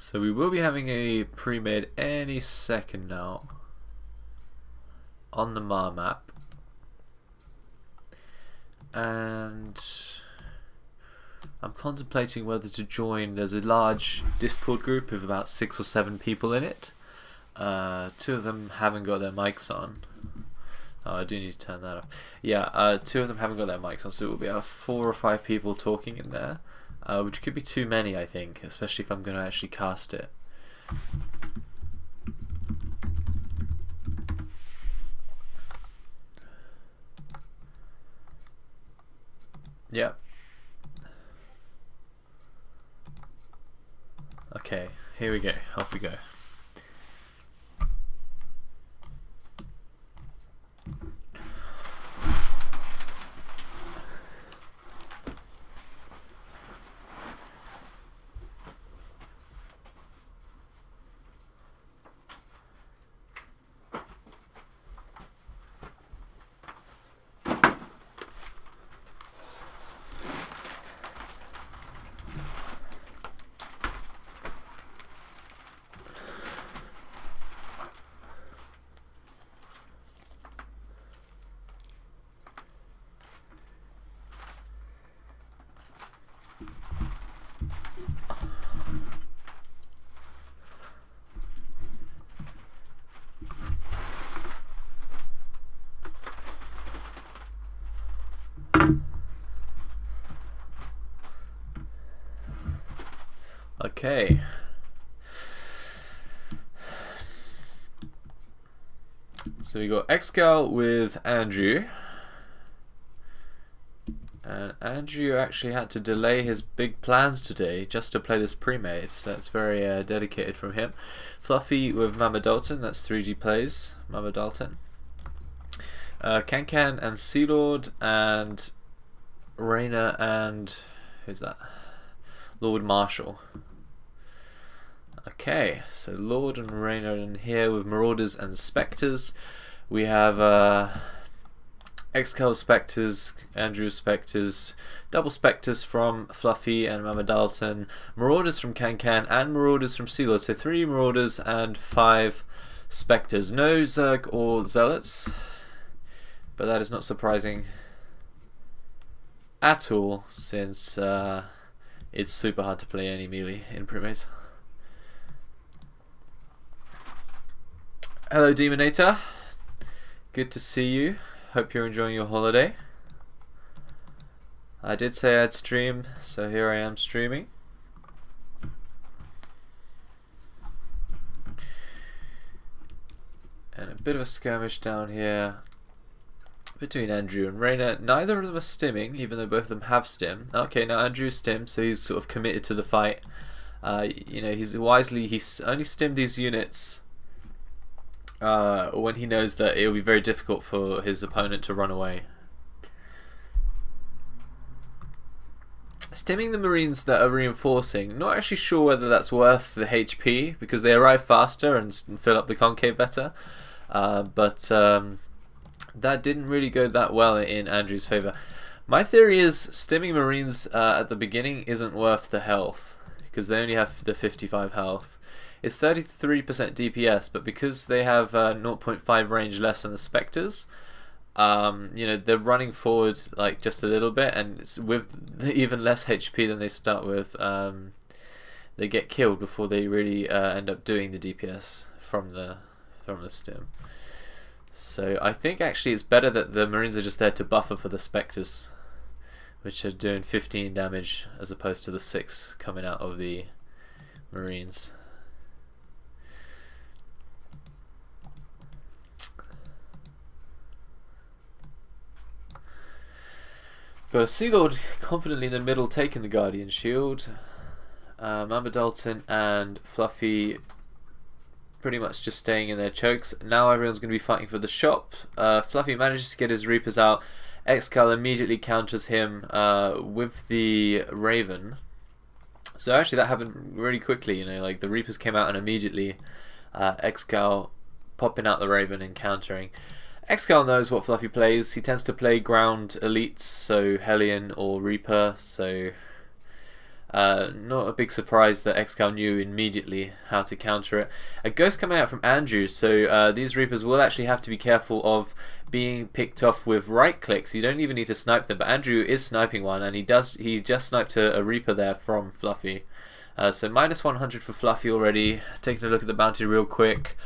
So we will be having a pre-made any second now on the Mar map, and I'm contemplating whether to join. There's a large Discord group of about 6 or 7 people in it. 2 of them haven't got their mics on. Oh, I do need to turn that off. Yeah, 2 of them haven't got their mics on, so it will be 4 or 5 people talking in there, which could be too many, I think, especially if I'm going to actually cast it. Yep. Okay, here we go. Off we go. Okay. So we got Excal with Andrew. And Andrew actually had to delay his big plans today just to play this pre-made, so that's very dedicated from him. Fluffy with Mama Dalton, that's 3G plays, Mama Dalton. Can and Sea Lord and Raina and who's that? Lord Marshall. Okay, so Lord and Raina are in here with Marauders and Spectres. We have Excal Spectres, Andrew Spectres, double Spectres from Fluffy and Mama Dalton, Marauders from Can and Marauders from Sea Lord. So 3 Marauders and 5 Spectres. No Zerg or Zealots, but that is not surprising at all, since it's super hard to play any melee in Premade. Hello Demonator, good to see you. Hope you're enjoying your holiday. I did say I'd stream, so here I am streaming. And a bit of a skirmish down here between Andrew and Raina. Neither of them are stimming, even though both of them have stim. Okay, now Andrew's stimmed, so he's sort of committed to the fight. You know, he's only stimmed these units when he knows that it'll be very difficult for his opponent to run away. Stimming the Marines that are reinforcing, not actually sure whether that's worth the HP, because they arrive faster and fill up the concave better, but that didn't really go that well in Andrew's favour. My theory is stimming Marines at the beginning isn't worth the health, because they only have the 55 health. It's 33% DPS, but because they have 0.5 range less than the Spectres, you know, they're running forward like just a little bit, and it's with even less HP than they start with, they get killed before they really end up doing the DPS from the stim. So I think actually it's better that the Marines are just there to buffer for the Spectres, which are doing 15 damage as opposed to the 6 coming out of the Marines. Got a Sea Lord confidently in the middle taking the Guardian Shield. Mama Dalton and Fluffy pretty much just staying in their chokes. Now everyone's going to be fighting for the shop. Fluffy manages to get his Reapers out. Excal immediately counters him with the Raven. So actually that happened really quickly, you know, like the Reapers came out and immediately Excal popping out the Raven and countering. Excal knows what Fluffy plays. He tends to play ground elites, so Hellion or Reaper, so Not a big surprise that Excal knew immediately how to counter it. A ghost coming out from Andrew, so these Reapers will actually have to be careful of being picked off with right clicks. You don't even need to snipe them, but Andrew is sniping one, and he just sniped a Reaper there from Fluffy. So minus 100 for Fluffy already. Taking a look at the bounty real quick.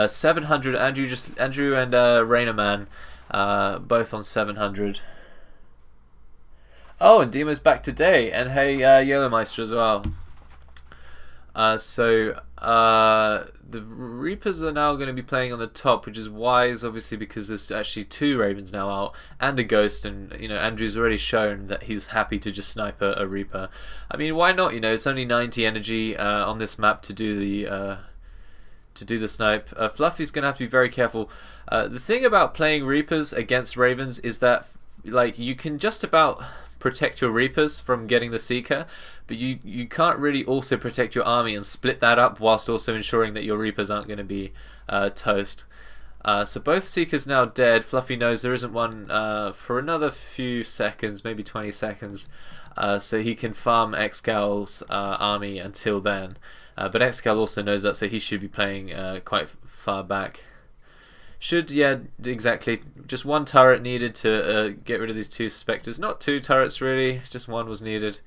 700. Andrew and Rainer Man, both on 700. Oh, and Demo's back today, and hey, Yellow Meister as well. The Reapers are now going to be playing on the top, which is wise, obviously, because there's actually 2 Ravens now out and a Ghost, and Andrew's already shown that he's happy to just snipe a Reaper. I mean, why not? It's only 90 energy on this map to do the snipe. Fluffy's going to have to be very careful. The thing about playing Reapers against Ravens is that you can just about protect your Reapers from getting the Seeker, but you can't really also protect your army and split that up whilst also ensuring that your Reapers aren't going to be toast. So both Seekers now dead. Fluffy knows there isn't one for another few seconds, maybe 20 seconds, so he can farm Excal's army until then. But Excal also knows that, so he should be playing quite far back. Yeah, exactly. Just 1 turret needed to get rid of these 2 Spectres. Not 2 turrets really, just 1 was needed.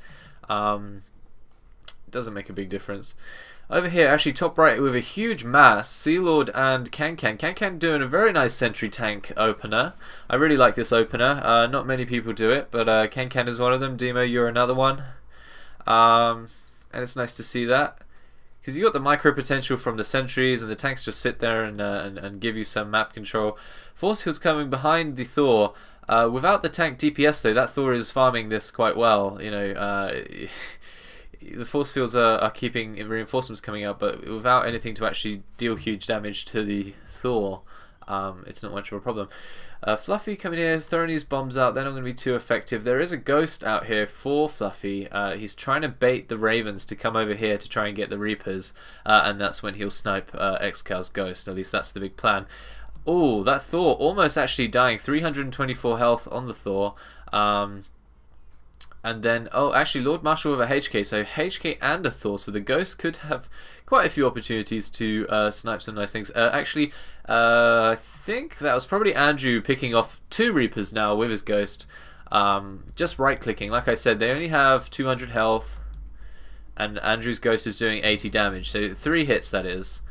Doesn't make a big difference. Over here, actually top right with a huge mass, Sea Lord and Can-Can. Can-Can doing a very nice sentry tank opener. I really like this opener. Not many people do it, but Can-Can is one of them. Demo, you're another one. And it's nice to see that. Because you got the micro potential from the sentries, and the tanks just sit there and give you some map control. Force field's coming behind the Thor. Without the tank DPS though, that Thor is farming this quite well. The force fields are keeping reinforcements coming out, but without anything to actually deal huge damage to the Thor, it's not much of a problem. Fluffy coming here, throwing these bombs out. They're not going to be too effective. There is a Ghost out here for Fluffy. He's trying to bait the Ravens to come over here to try and get the Reapers, and that's when he'll snipe Excal's Ghost. At least that's the big plan. Oh, that Thor almost actually dying. 324 health on the Thor. And then, oh, actually, Lord Marshal with a HK. So HK and a Thor. So the Ghost could have quite a few opportunities to snipe some nice things. I think that was probably Andrew picking off 2 Reapers now with his Ghost. Just right-clicking. Like I said, they only have 200 health. And Andrew's Ghost is doing 80 damage. So 3 hits, that is.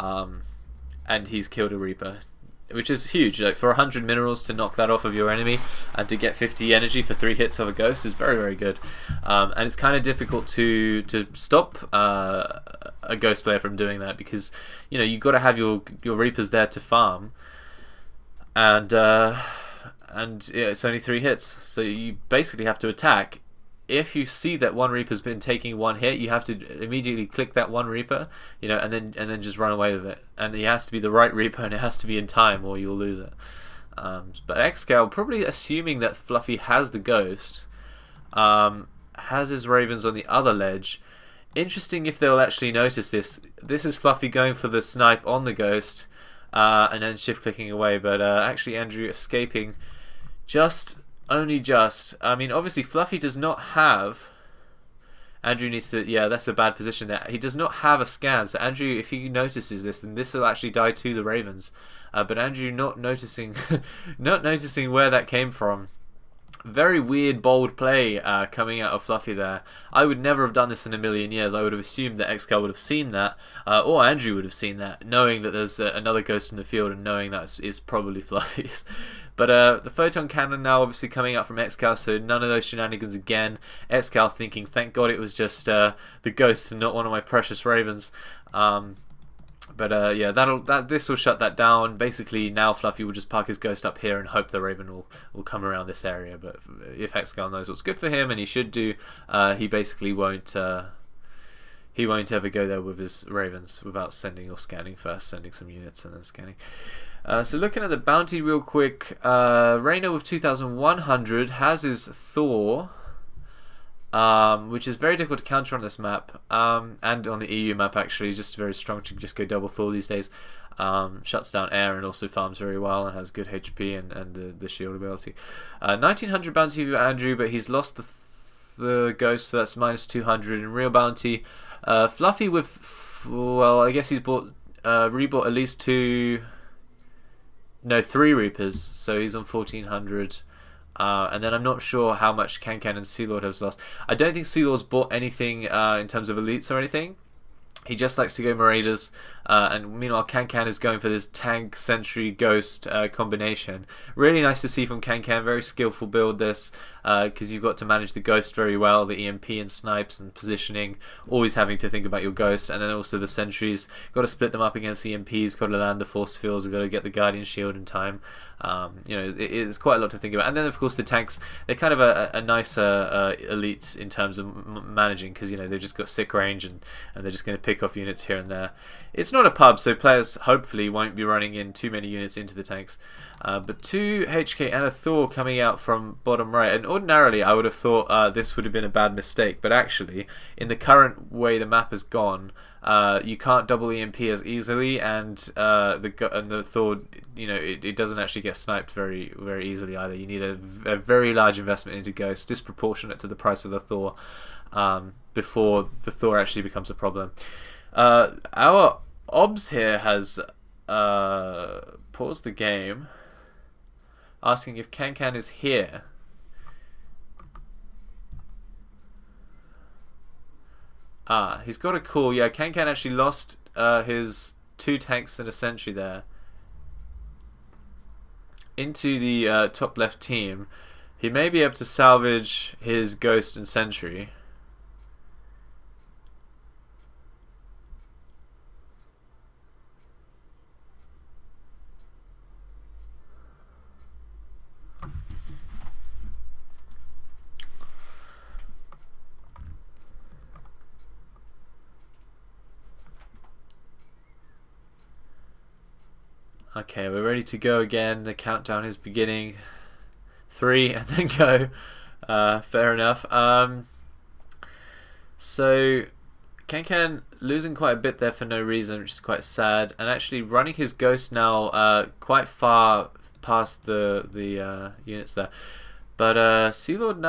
And he's killed a Reaper, which is huge. Like, for 100 minerals to knock that off of your enemy and to get 50 energy for 3 hits of a Ghost is very, very good. And it's kind of difficult to stop a Ghost player from doing that, because you've got to have your Reapers there to farm, and yeah, it's only 3 hits, so you basically have to attack. If you see that one Reaper's been taking 1 hit, you have to immediately click that 1 Reaper, and then just run away with it. And it has to be the right Reaper, and it has to be in time, or you'll lose it. But Xcal, probably assuming that Fluffy has the Ghost, has his Ravens on the other ledge. Interesting if they'll actually notice this. This is Fluffy going for the snipe on the Ghost, and then shift clicking away. But actually, Andrew escaping only just. I mean, obviously, Fluffy does not have. Andrew needs to. Yeah, that's a bad position there. He does not have a scan. So Andrew, if he notices this, then this will actually die to the Ravens. But Andrew not noticing, not noticing where that came from. Very weird, bold play coming out of Fluffy there. I would never have done this in a million years. I would have assumed that Xcal would have seen that, or Andrew would have seen that, knowing that there's another Ghost in the field and knowing that is probably Fluffy's. But the Photon Cannon now obviously coming out from Xcal, so none of those shenanigans again. Xcal thinking, thank God it was just the Ghost and not one of my precious Ravens. But yeah, this will shut that down. Basically, now Fluffy will just park his Ghost up here and hope the Raven will come around this area. But if Xcal knows what's good for him, and he should do, he basically won't. He won't ever go there with his Ravens without sending or scanning first, sending some units and then scanning. So looking at the bounty real quick, Rainer with 2,100 has his Thor, which is very difficult to counter on this map, and on the EU map actually. He's just very strong to just go double Thor these days. Shuts down air and also farms very well and has good HP and the shield ability. 1,900 bounty for Andrew, but he's lost the Ghost, so that's minus 200 in real bounty. Fluffy with, well, I guess he's bought, rebought at least three Reapers, so he's on 1400. And then I'm not sure how much Kankan and Sealord has lost. I don't think Sealord's bought anything in terms of elites or anything. He just likes to go Marauders, and meanwhile Kankan is going for this tank, sentry, ghost combination. Really nice to see from Kankan, very skillful build this, because you've got to manage the ghost very well, the EMP and snipes and positioning, always having to think about your ghost, and then also the sentries, got to split them up against EMPs, got to land the force fields, got to get the Guardian Shield in time. You know, it's quite a lot to think about. And then of course the tanks, they're kind of a nicer elite in terms of managing, because you know they've just got sick range and they're just going to pick off units here and there. It's not a pub, so players hopefully won't be running in too many units into the tanks. But 2 HK and a Thor coming out from bottom right, and ordinarily I would have thought this would have been a bad mistake, but actually in the current way the map has gone, you can't double EMP as easily, and the Thor, you know, it doesn't actually get sniped very easily either. You need a very large investment into Ghost, disproportionate to the price of the Thor, before the Thor actually becomes a problem. Our OBS here has paused the game, asking if Kankan is here. He's got a call. Yeah, Kankan actually lost his 2 tanks and a sentry there into the top left team. He may be able to salvage his ghost and sentry. Okay, we're ready to go again. The countdown is beginning. 3 and then go. Fair enough. So Kankan losing quite a bit there for no reason, which is quite sad, and actually running his ghost now quite far past the units there. But Sealord now